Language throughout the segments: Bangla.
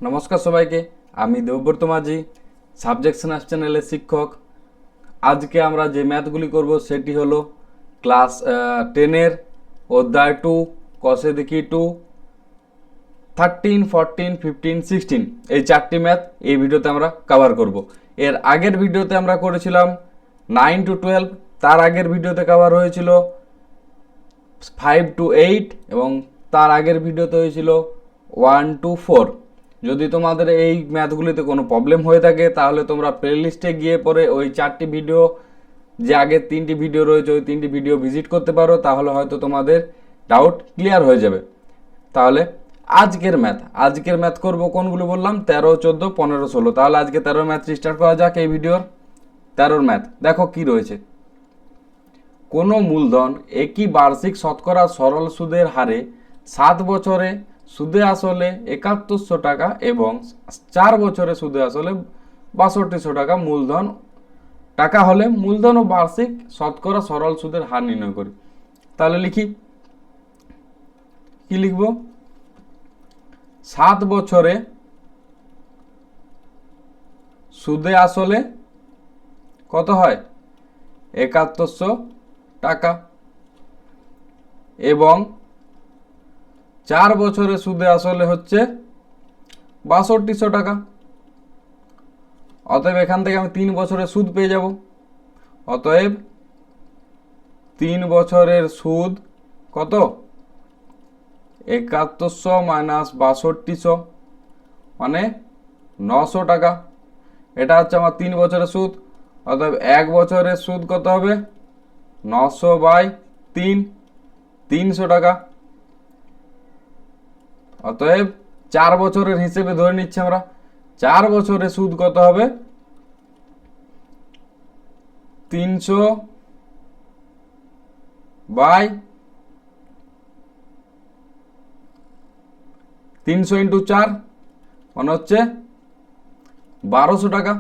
নমস্কার সবাইকে, আমি দেবব্রত মাঝি, সাবজেক্ট সায়েন্স চ্যানেলের শিক্ষক। আজকে আমরা যে ম্যাথগুলি করব সেটি হলো ক্লাস 10-এর অধ্যায় 2 কষে দেখি 2, 13, 14, 15, 16 এই চারটি ম্যাথ এই ভিডিওতে আমরা কভার করব। এর আগের ভিডিওতে আমরা করেছিলাম 9 to 12, তার আগের ভিডিওতে কভার হয়েছিল 5 to 8 এবং তার আগের ভিডিওতে হয়েছিল 1 to 4। যদি তোমাদের এই ম্যাথগুলিতে কোনো প্রবলেম হয়ে থাকে তাহলে তোমরা প্লেলিস্টে গিয়ে পরে ওই চারটি ভিডিও, যে আগের তিনটি ভিডিও রয়েছে ওই তিনটি ভিডিও ভিজিট করতে পারো, তাহলে হয়তো তোমাদের ডাউট ক্লিয়ার হয়ে যাবে। তাহলে আজকের ম্যাথ করব কোনগুলো বললাম, 13, 14, 15, 16। তাহলে আজকে 13 ম্যাথ স্টার্ট করা যাক। এই ভিডিওর 13 ম্যাথ দেখো কি রয়েছে। কোনো মূলধন একই বার্ষিক শতকরা সরল সুদের হারে 7 বছরে সুদে আসলে 7100 টাকা এবং 4 বছরে সুদে আসলে 6200 টাকা মূলধন টাকা হলে মূলধন ও বার্ষিক শতকরা সরল সুদের হার নির্ণয় করি। তাহলে লিখি, কি লিখব? 7 বছরে সুদে আসলে কত হয়? 7100 টাকা এবং 4 বছরে সুদে আসলে হচ্ছে 6200 টাকা। অতএব এখান থেকে আমি 3 বছরের সুদ পেয়ে যাব। অতএব 3 বছরের সুদ কত? 7100 মাইনাস 6200 মানে 900 টাকা। এটা হচ্ছে আমার 3 বছরের সুদ। অতএব 1 বছরের সুদ কত হবে? 900/3, 300 টাকা। অতএব 4 বছরের হিসেবে ধরে নিচ্ছি আমরা। 4 বছরের সুদ কত হবে? 300/300 ইন্টু 4 মানে হচ্ছে 1200 টাকা।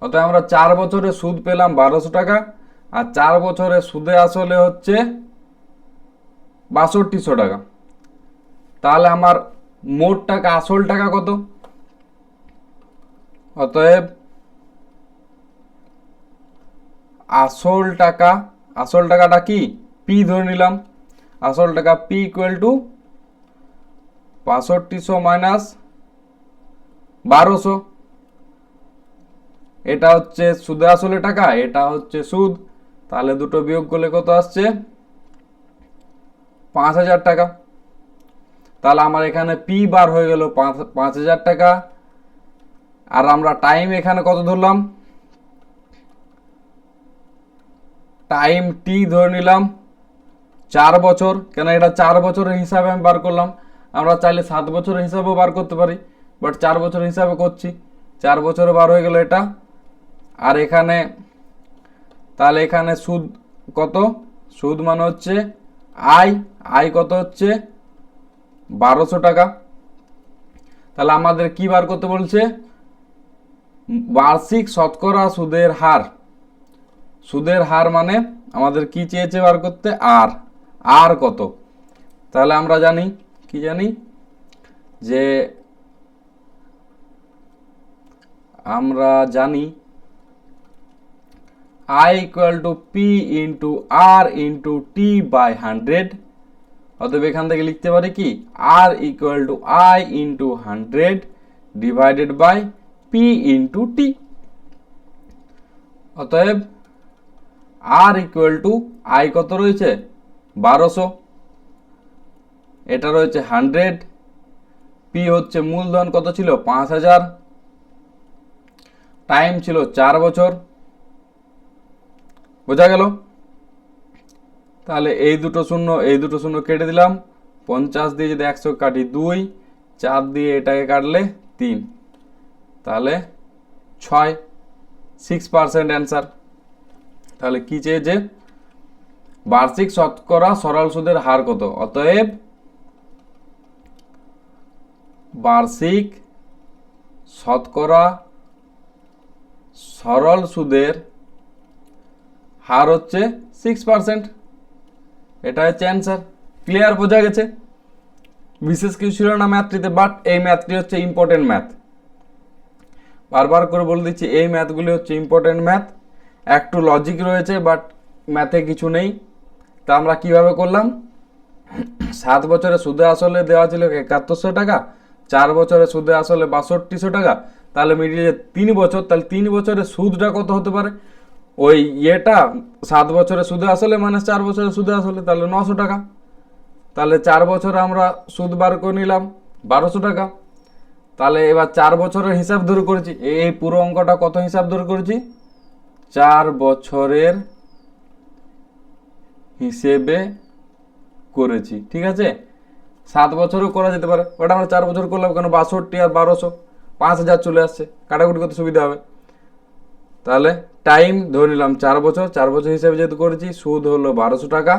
অতএব আমরা 4 বছরের সুদ পেলাম 1200 টাকা, আর 4 বছরের সুদে আসলে হচ্ছে 6200 টাকা। তাহলে আমার মোট টাকা, আসল টাকা কত? অতএব আসল টাকাটা কি? পি ধরে নিলাম। আসল টাকা পি ইকুয়াল টু 6200 মাইনাস 1200। এটা হচ্ছে সুদে আসলে টাকা, এটা হচ্ছে সুদ। তাহলে দুটো বিয়োগ করলে কত আসছে? 5000 টাকা। তাহলে আমার এখানে পি বার হয়ে গেল 5000 টাকা। আর আমরা টাইম এখানে কত ধরলাম? টাইম টি ধরে নিলাম 4 বছর। কেন এটা 4 বছরের হিসাবে আমি বার করলাম। আমরা চাইলে 7 বছরের হিসাবেও বার করতে পারি, বাট 4 বছরের হিসাবে করছি। 4 বছরে বার হয়ে গেল এটা। আর এখানে তাহলে এখানে সুদ কত? সুদ মানে হচ্ছে আই কত হচ্ছে? 1200 টাকা। তাহলে আমাদের কি বার করতে বলছে? বার্ষিক শতকরা সুদের হার। সুদের হার মানে আমাদের কি চেয়েছে বার করতে? আর কত? তাহলে আমরা জানি, কি জানি, যে আমরা জানি I equal to P into R into T by 100। অতএব এখান থেকে লিখতে পারি কি? R equal to I into 100 divided by P into T. অতএব আর ইকুয়াল টু আই কত রয়েছে? 1200, এটা রয়েছে 100, পি হচ্ছে মূলধন কত ছিল? 5000, টাইম ছিল 4 বছর। বোঝা গেল? তাহলে এই দুটো শূন্য কেটে দিলাম। 50 দিয়ে যদি 100 কাটি 2, 4 দিয়ে এটাকে কাটলে 3, তাহলে 6% অ্যান্সার। তাহলে কি চেয়েছে? বার্ষিক শতকরা সরল সুদের হার কত? অতএব বার্ষিক শতকরা সরল সুদের হার হচ্ছে 6%। এটা হচ্ছে অ্যান্সার। ক্লিয়ার? বোঝা গেছে? বিশেষ কিছু ছিল না ম্যাথটিতে, বাট এই ম্যাথটি হচ্ছে ইম্পর্টেন্ট ম্যাথ। বারবার করে বলে দিচ্ছি, এই ম্যাথগুলি হচ্ছে ইম্পর্টেন্ট ম্যাথ। একটু লজিক রয়েছে, বাট ম্যাথে কিছু নেই। তা আমরা কিভাবে করলাম, 7 বছরে সুদে আসলে দেওয়া ছিল 7100 টাকা, 4 বছরে সুদে আসলে 6200 টাকা, তাহলে মিডিয়ে 3 বছর, তাহলে 3 বছরে সুদটা কত হতে পারে, ওই ইয়েটা 7 বছরে সুদে আসলে মানে 4 বছরে সুদে আসলে, তাহলে 900 টাকা। তাহলে 4 বছরে আমরা সুদ বার করে নিলাম 1200 টাকা। তাহলে এবার 4 বছরের হিসাব ধরে করেছি, এই পুরো অঙ্কটা কত হিসাব ধরে করেছি, 4 বছরের হিসেবে করেছি। ঠিক আছে, 7 বছরও করা যেতে পারে, বাট আমরা 4 বছর করলাম কেন, 62 আর 1200, 5000 চলে আসছে, কাটাকুটি করতে সুবিধা হবে। তাহলে টাইম ধরে নিলাম 4 বছর, 4 বছর হিসেবে যেহেতু করেছি, সুদ হলো 1200 টাকা।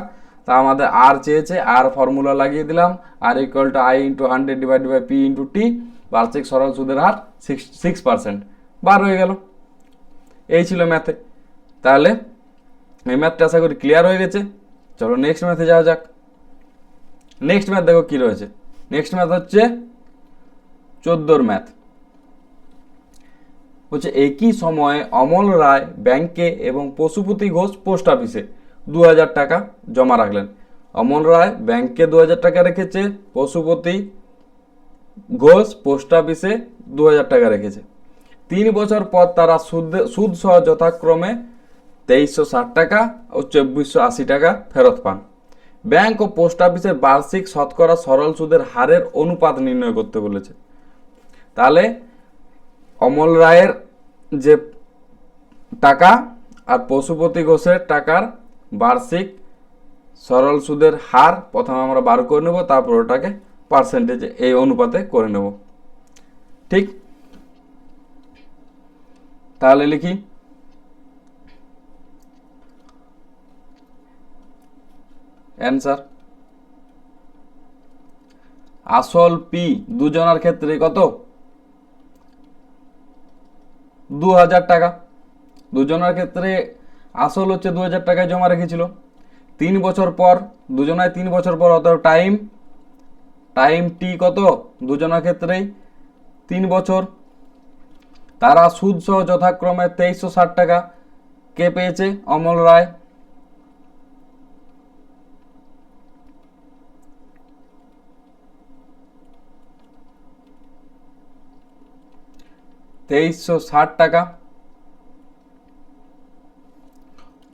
তা আমাদের আর চেয়েছে, আর ফর্মুলা লাগিয়ে দিলাম, R equal to I into 100 divided by P into T, বার্ষিক সরল সুদের হার 6%, বার হয়ে গেল। এই ছিল ম্যাথে। তাহলে এই ম্যাথটা আশা করি ক্লিয়ার হয়ে গেছে। চলো নেক্সট ম্যাথে যাওয়া যাক। নেক্সট ম্যাথ দেখো কি রয়েছে। নেক্সট ম্যাথ হচ্ছে 14 ম্যাথ। হচ্ছে একই সময়ে অমল রায় ব্যাংকে এবং পশুপতি ঘোষ পোস্ট অফিসে 2000 টাকা জমা রাখলেন। অমল রায় ব্যাংকে 2000 টাকা রেখেছে, পশুপতি ঘোষ পোস্ট অফিসে 2000 টাকা রেখেছে। 3 বছর পর তারা সুদ সহ যথাক্রমে 2360 টাকা ও 2480 টাকা ফেরত পান। ব্যাংক ও পোস্ট অফিসের বার্ষিক শতকরা সরল সুদের হারের অনুপাত নির্ণয় করতে বলেছে। তাহলে অমল রায়ের যে টাকা আর পশুপতি ঘোষের টাকার বার্ষিক সরল সুদের হার প্রথমে আমরা বার করে নেব, তারপর ওটাকে পার্সেন্টেজ এই অনুপাতে করে নেব। ঠিক, তাহলে লিখি অ্যান্সার। আসল পি দুজনের ক্ষেত্রে কত, 2000 টাকা। দুজনের ক্ষেত্রে আসল হচ্ছে 2000 টাকায় জমা রেখেছিল। 3 বছর পর, দুজনায় 3 বছর পর, অত টাইম টি কত, দুজনের ক্ষেত্রেই 3 বছর। তারা সুদ সহ যথাক্রমে 2360 টাকা কে পেয়েছে, অমল রায়। টাকা।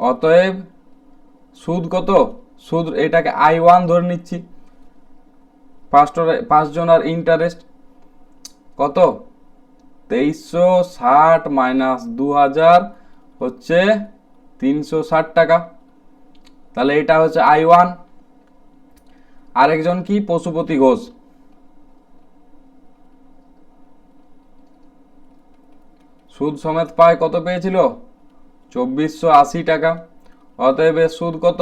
অতএব সুদ কত, সুদ এটাকে I1 ধরে নিচ্ছি, 5 জনের ইন্টারেস্ট কত, 2360 মাইনাস 2000 হচ্ছে 360 টাকা। তাহলে এটা হচ্ছে I1। আরেকজন কি, পশুপতি ঘোষ। সুদ সমেত পায় কত পেয়েছিল, 2480 টাকা। অতএব সুদ কত,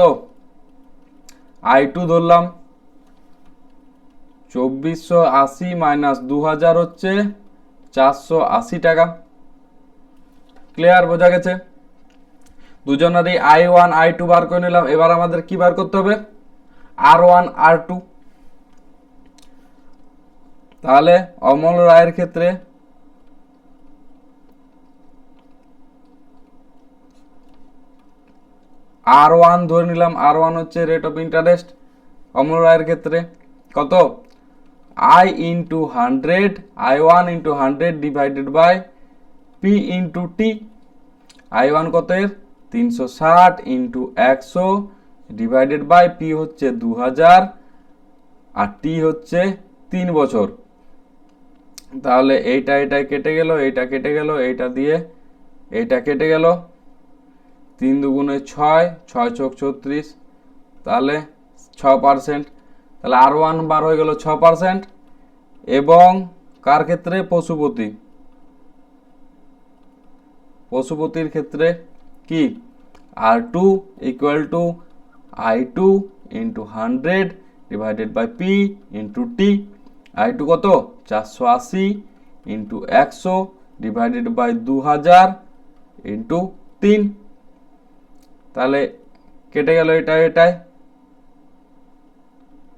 I2 ধরলাম, 2480 মাইনাস 2000 হচ্ছে 480 টাকা। ক্লিয়ার, বোঝা গেছে। দুজনেরই I1 I2 বার করে নিলাম। এবার আমাদের কি বার করতে হবে, R1 R2। তাহলে অমল রায়ের ক্ষেত্রে R1 ধরে নিলাম, R1 হচ্ছে রেট অফ ইন্টারেস্ট। অমল রায়ের ক্ষেত্রে কত, I into 100, I1 into 100 divided by P into T। I1 কতের, 360 ইন্টু 100 ডিভাইডেড বাই P হচ্ছে 2000 আর T হচ্ছে 3 বছর। তাহলে এইটা কেটে গেল, এইটা কেটে গেল, এইটা দিয়ে এইটা কেটে গেল, 3 দুগুণে 6, 6 চোখ 36, তাহলে 6%। তাহলে R1 বার হয়ে গেল 6%। এবং কার ক্ষেত্রে, পশুপতির ক্ষেত্রে কি, R2 equal to I2 into 100 divided by P into T। I2 কত, 480 ইন্টু 100 ডিভাইডেড বাই 2000 ইন্টু 3। তাহলে কেটে গেল এটাই,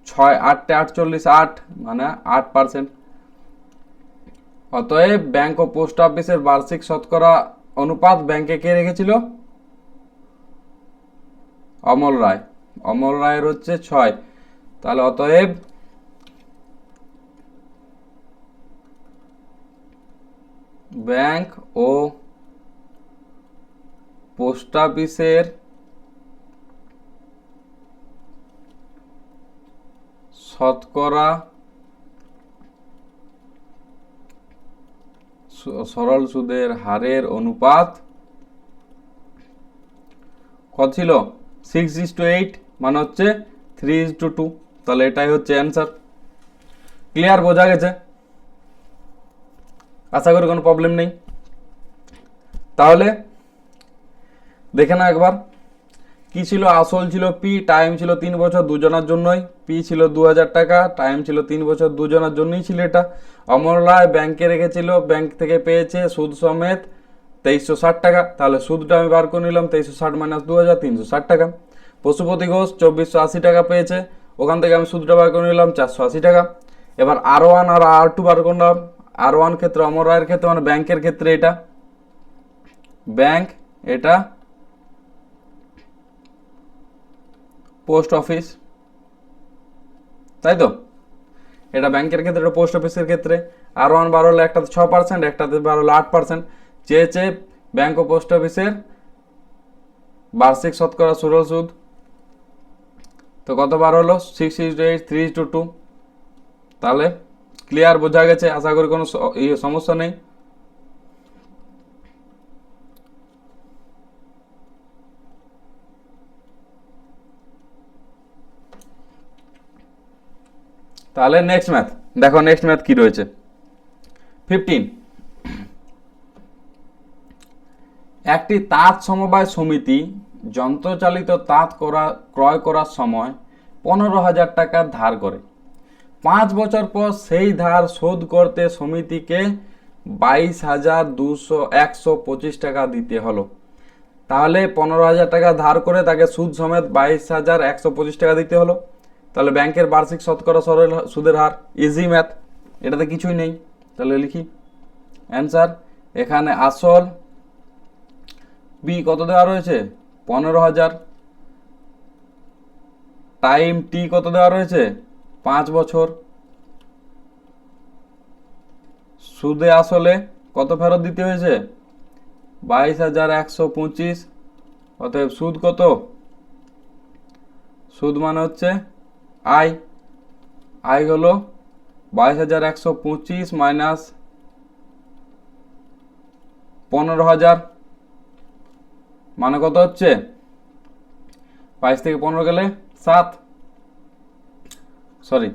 6 8 48 8 মানে 8%। অতএব ব্যাংক ও পোস্ট অফিসের বার্ষিক শতকরা অনুপাত ব্যাংকে কে রেখেছিল? অমল রায়। অমল রায়ের হচ্ছে 6। তাহলে অতএব ব্যাংক ও পোস্ট অফিসের শতকরা সরল সুদের হারের অনুপাত কত ছিল? 6:8 মানে হচ্ছে 3:2। তাহলে এটাই হচ্ছে অ্যান্সার। ক্লিয়ার, বোঝা গেছে? আশা করি কোনো প্রবলেম নেই। তাহলে দেখে না একবার কি ছিল। আসল ছিল পি, টাইম ছিল 3 বছর, দুজনের জন্যই। পি ছিল 2000 টাকা, টাইম ছিল 3 বছর, দুজনের জন্যই ছিল এটা। অমর রায় ব্যাংকে রেখেছিল, ব্যাংক থেকে পেয়েছে সুদ সমেত 2360 টাকা। তাহলে সুদটা আমি বার করে নিলাম, 2360 মাইনাস 2000, 360 টাকা। পশুপতি ঘোষ 2480 টাকা পেয়েছে, ওখান থেকে আমি সুদটা বার করে নিলাম 480 টাকা। এবার R1 আর R2 বার করলাম। R1 ক্ষেত্রে অমর রায়ের ক্ষেত্রে মানে ব্যাংকের ক্ষেত্রে এটা ব্যাংক, এটা পোস্ট অফিস, তাই তো? এটা ব্যাংকের ক্ষেত্রে, এটা পোস্ট অফিসের ক্ষেত্রে। R1 বার হলো একটাতে 6%, একটাতে বার হলো 8%। চেয়েছে ব্যাংক ও পোস্ট অফিসের বার্ষিক শতকরা সরল সুদ। তো কত বার হলো? 6:8 3:2। তাহলে ক্লিয়ার, বোঝা গেছে? আশা করি কোনো সমস্যা নেই। তাহলে নেক্সট ম্যাথ দেখো, নেক্সট ম্যাথ কি রয়েছে। 15, একটি তাঁত সমবায় সমিতি যন্ত্রচালিত তাঁত ক্রয় করার সময় 15,000 টাকা ধার করে। 5 বছর পর সেই ধার শোধ করতে সমিতিকে 22,125 টাকা দিতে হলো। তাহলে 15,000 টাকা ধার করে তাকে সুদ সমেত 22,125 টাকা দিতে হলো। তাহলে ব্যাংকের বার্ষিক শতকরা সরল সুদের হার, ইজি ম্যাথ, এটাতে কিছুই নেই। তাহলে লিখি অ্যান্সার। এখানে আসল বি কত দেওয়া রয়েছে? 15,000। টাইম টি কত দেওয়া রয়েছে? 5 বছর। সুদে আসলে কত ফেরত দিতে হয়েছে? 22,125। অতএব সুদ কত? সুদ মানে হচ্ছে আই। আই হলো 22,125 মাইনাস 15,000 মানে কত হচ্ছে? 22 থেকে 15 গেলে 7, সরি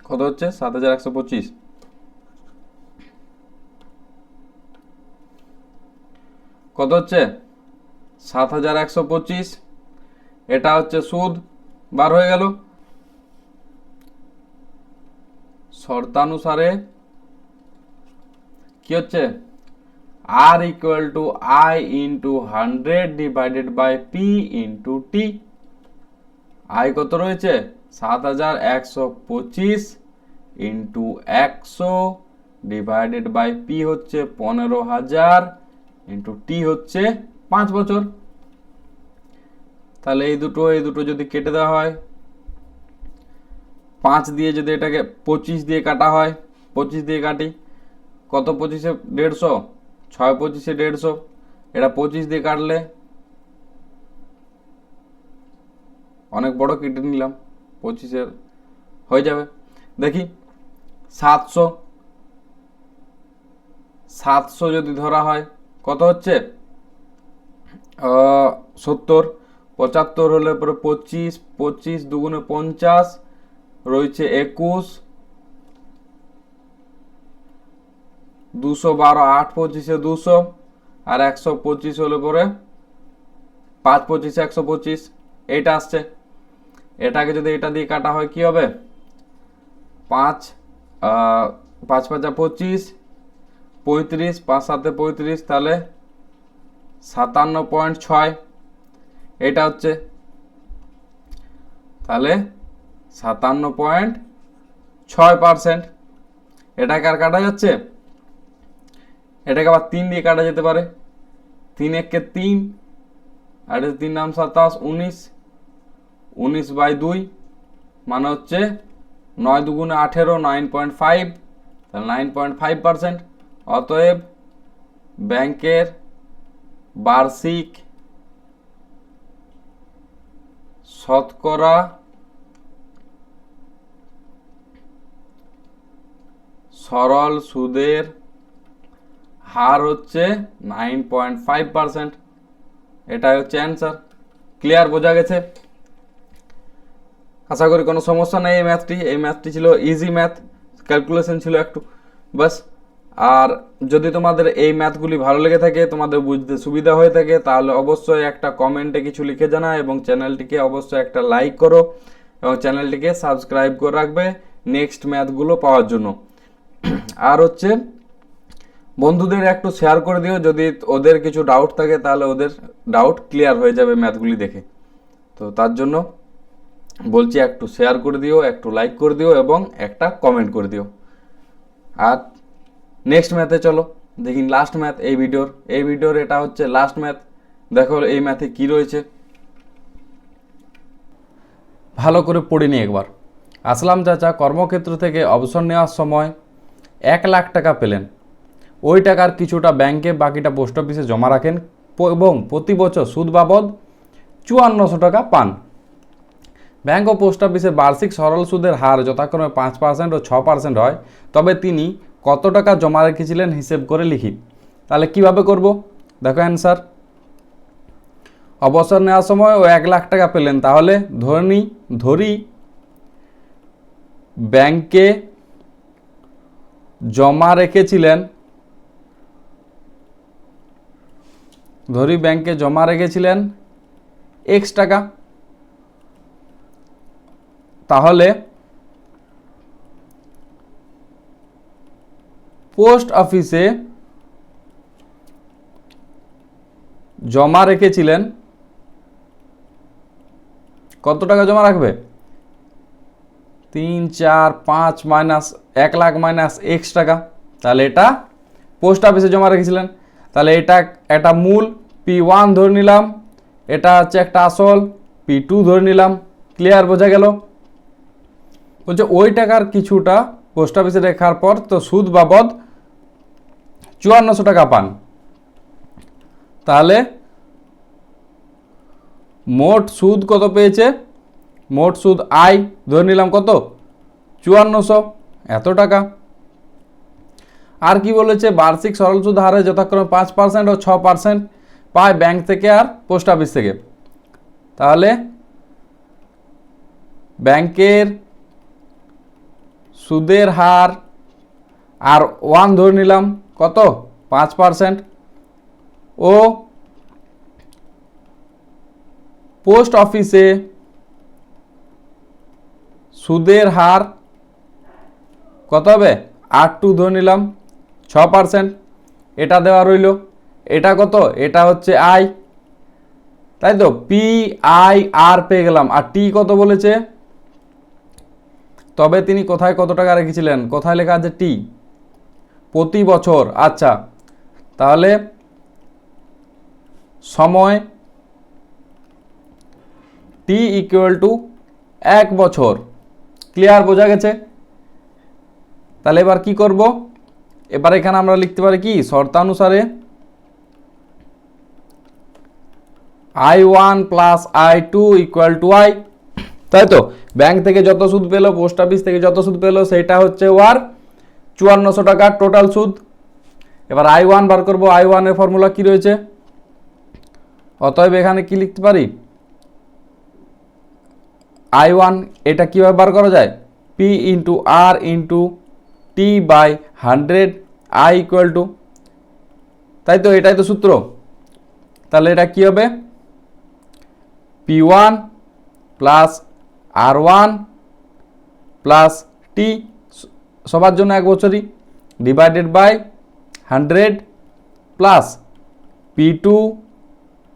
কত হচ্ছে? 7,125। কত হচ্ছে? 7,125। এটা হচ্ছে সুদ, বার হয়ে গেল। শর্তানুসারে কি হচ্ছে? R equal to I into 100 divided by P into T. I কত রয়েছে? 7,125 ইন্টু 100 ডিভাইডেড বাই পি হচ্ছে 15,000 ইন্টু টি হচ্ছে 5 বছর। তাহলে এই দুটো যদি কেটে দেওয়া হয়, 5 দিয়ে যদি এটাকে 25 দিয়ে কাটা হয়, 25 দিয়ে কাটি, কত 25-এ 150, 6 25-এ 150। এটা 25 দিয়ে কাটলে অনেক বড় কেটে নিলাম, 25-এর হয়ে যাবে। দেখি 700 যদি ধরা হয় কত হচ্ছে? 70। 75 হলে পরে 25, 25 দুগুণে 50, রয়েছে 21, 212, 8 25-এ 200, আর 125 হলে পরে 5 25-এ 125, এইটা আসছে। এটাকে যদি এটা দিয়ে কাটা হয় কি হবে? 5 5 5 25, 35, 5 7 35, তাহলে 57.6 এটা হচ্ছে। তাহলে 57.6%। এটাকে আর কাটা যাচ্ছে? এটাকে আবার 3 দিয়ে কাটা যেতে পারে। 3 একে 3, আর 3 নাম 27, 19, 19/2 মানে হচ্ছে 9 দুগুণে 18, 9.5, তাহলে 9.5%। অতএব ব্যাংকের বার্ষিক শতকরা সরল সুদের হার হচ্ছে 9.5%। এটাই হচ্ছে অ্যান্সার। ক্লিয়ার, বোঝা গেছে? আশা করি কোনো সমস্যা নেই। এই ম্যাথটি ছিল ইজি ম্যাথ, ক্যালকুলেশন ছিল একটু বাস। আর যদি তোমাদের এই ম্যাথগুলি ভালো লেগে থাকে, তোমাদের বুঝতে সুবিধা হয়ে থাকে, তাহলে অবশ্যই একটা কমেন্টে কিছু লিখে জানা, এবং চ্যানেলটিকে অবশ্যই একটা লাইক করো, এবং চ্যানেলটিকে সাবস্ক্রাইব করে রাখবে নেক্সট ম্যাথগুলো পাওয়ার জন্য। আর হচ্ছে বন্ধুদের একটু শেয়ার করে দিও, যদি ওদের কিছু ডাউট থাকে তাহলে ওদের ডাউট ক্লিয়ার হয়ে যাবে ম্যাথগুলি দেখে। তো তার জন্য বলছি একটু শেয়ার করে দিও, একটু লাইক করে দিও, এবং একটা কমেন্ট করে দিও। আর নেক্সট ম্যাথে চলো দেখি, লাস্ট ম্যাথ এই ভিডিওর এটা হচ্ছে লাস্ট ম্যাথ। দেখো এই ম্যাথে কি রয়েছে, ভালো করে পড়ে নি একবার। আসলাম চাচা কর্মক্ষেত্র থেকে অবসর নেওয়ার সময় 1 লাখ টাকা পেলেন। ওই টাকার কিছুটা ব্যাংকে, বাকিটা পোস্ট অফিসে জমা রাখেন, এবং প্রতি বছর সুদ বাবদ 5400 টাকা পান। ব্যাংক ও পোস্ট অফিসে বার্ষিক সরল সুদের হার যথাক্রমে 5% ও 6% হয়, তবে তিনি কত টাকা জমা রেখেছিলেন হিসেব করে লিখি। তাহলে কিভাবে করব? দেখো অ্যান্সার। অবসর নেওয়ার সময় ও 1 লাখ টাকা পেলেন, তাহলে ধরি ব্যাংকে জমা রেখেছিলেন x টাকা। তাহলে পোস্ট অফিসে জমা রেখেছিলেন কত টাকা জমা রাখবে? 3, 4, 5 মাইনাস 1 লাখ মাইনাস x টাকা। তাহলে এটা পোস্ট অফিসে জমা রেখেছিলেন। তাহলে এটা একটা মূল P1 ধরে নিলাম, এটা হচ্ছে একটা আসল P2 ধরে নিলাম। ক্লিয়ার, বোঝা গেল? বলছে ওই টাকার কিছুটা পোস্ট অফিসে রেখার পর তো সুদ বাবদ 5400 টাকা পান। তাহলে মোট সুদ কত পেয়েছে? মোট সুদ আয় ধরে নিলাম কত? 5400, এত টাকা। আর কি বলেছে? বার্ষিক সরল সুদ হারে যথাক্রমে 5% ও 6% পায় ব্যাংক থেকে আর পোস্ট অফিস থেকে। তাহলে ব্যাংকের সুদের হার আর 1 ধরে নিলাম কত? 5%, ও পোস্ট অফিসে সুদের হার কত হবে? 8 ধরে নিলাম 6%। এটা দেওয়া রইল। এটা কত? এটা হচ্ছে আই, তাই তো? PIR পেয়ে গেলাম। আর টি কত বলেছে? তবে তিনি কোথায় কত টাকা রেখেছিলেন? কোথায় লেখা আছে? টি, প্রতি বছর। আচ্ছা, তাহলে সময় টি ইকুয়াল টু 1 বছর। ক্লিয়ার, বোঝা গেছে? তাহলে এবার কি করব? এবার এখানে আমরা লিখতে পারি কি? শর্তানুসারে I1 plus I2 equal to I, তাই তো? ব্যাংক থেকে যত সুদ পেলো, পোস্ট অফিস থেকে যত সুদ পেলো, সেটা হচ্ছে ওর 5400 টাকার টোটাল সুদ। এবার I1 বার করব। I1 এর ফর্মুলা কি রয়েছে? অতএব এখানে কি লিখতে পারি? I1 এটা কিভাবে বার করা যায়? P into R into T by 100 I equal to, তাই তো? এটাই তো সূত্র। তাহলে এটা কি হবে? P1 প্লাস R1 প্লাস টি, সবার জন্য 1 বছরই, divided by 100 plus P2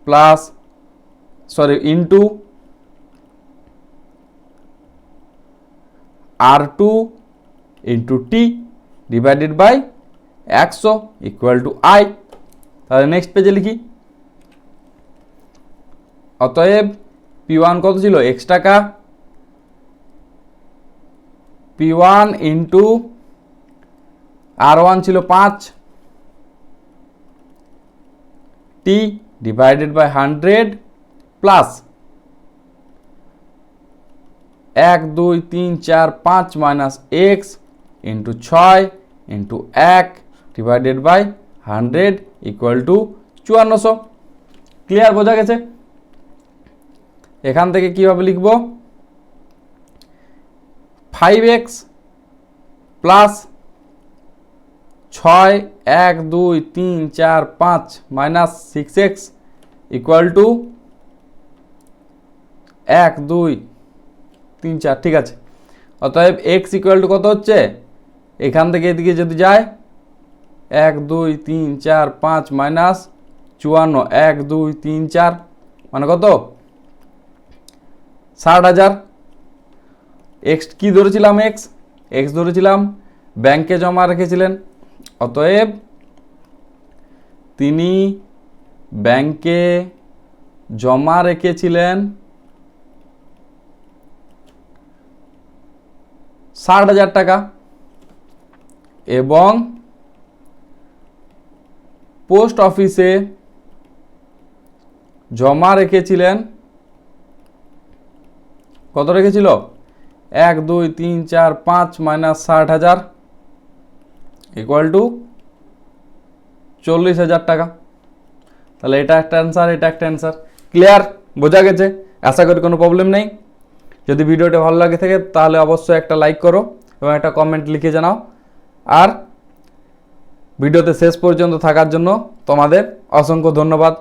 plus, into R2 into T divided by 100 equal to I. তাহলে নেক্সট পেজে লিখি, অতএব P1 কত ছিল x টাকা, P1 ইন্টু R1 ছিল 5, T divided by 100 plus 1 2 3 4 5 minus x into 6 into 1 divided by 100 equal to 5400। Clear, বোঝা গেছে? এখান থেকে কিভাবে লিখব, 5x plus 6 1 2 3 4 5 minus 6x equal to 1 2 3 4, ঠিক আছে। অতএব x ইকুয়াল টু কত হচ্ছে, এখান থেকে এদিকে যদি যায় 1 2 3 4 5 মাইনাস 54, 1 2 3 4 মানে কত 60,000। এক্স কি ধরেছিলাম, এক্স ধরেছিলাম ব্যাংকে জমা রেখেছিলেন, অতএব তিনি ব্যাংকে জমা রেখেছিলেন 60,000 টাকা এবং পোস্ট অফিসে জমা রেখেছিলেন, কত রেখেছিল 1 2 3 4 5 মাইনাস 60,000 ইকুয়াল টু 40,000 টাকা। তাহলে এটা একটা অ্যান্সার, এটা একটা অ্যান্সার। ক্লিয়ার, বোঝা গেছে? আশা করি কোনো প্রবলেম নেই। যদি ভিডিওটা ভালো লাগে থাকে তাহলে অবশ্যই একটা লাইক করো এবং একটা কমেন্ট লিখে জানাও। আর ভিডিওতে শেষ পর্যন্ত থাকার জন্য তোমাদের অসংখ্য ধন্যবাদ।